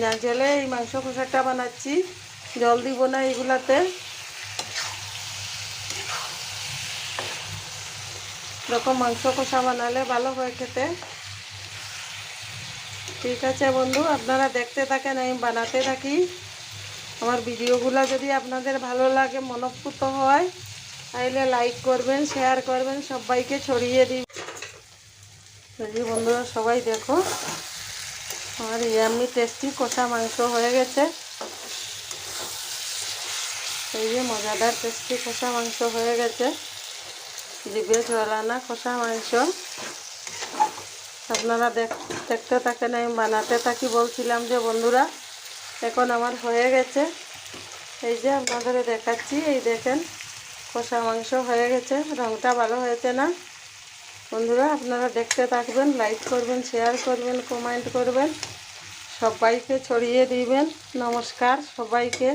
না জলে এই মাংস কষাটা বানাচ্ছি, জল দিব না এগুলাতে। এরকম মাংস কষা বানালে ভালো হয় খেতে। ঠিক আছে বন্ধু, আপনারা দেখতে থাকেন, আমি বানাতে থাকি। আমার ভিডিওগুলো যদি আপনাদের ভালো লাগে, মনোপুত হয়, তাহলে লাইক করবেন, শেয়ার করবেন, সবাইকে ছড়িয়ে দিন। বন্ধুরা সবাই দেখো, আমার ইয়াম্মি টেস্টি কষা মাংস হয়ে গেছে। এই যে মজাদার টেস্টি কষা মাংস হয়ে গেছে, জিভে জলানা কষা মাংস। আপনারা দেখতে থাকেন, আমি বানাতে থাকি। বলছিলাম যে বন্ধুরা, এখন আমার হয়ে গেছে। এই যে আপনাদের দেখাচ্ছি, এই দেখেন কষা মাংস হয়ে গেছে। রঙটা ভালো হয়েছে না বন্ধুরা? আপনারা দেখতে থাকবেন, লাইক করবেন, শেয়ার করবেন, কমেন্ট করবেন, সবাইকে ছড়িয়ে দিবেন। নমস্কার সবাইকে।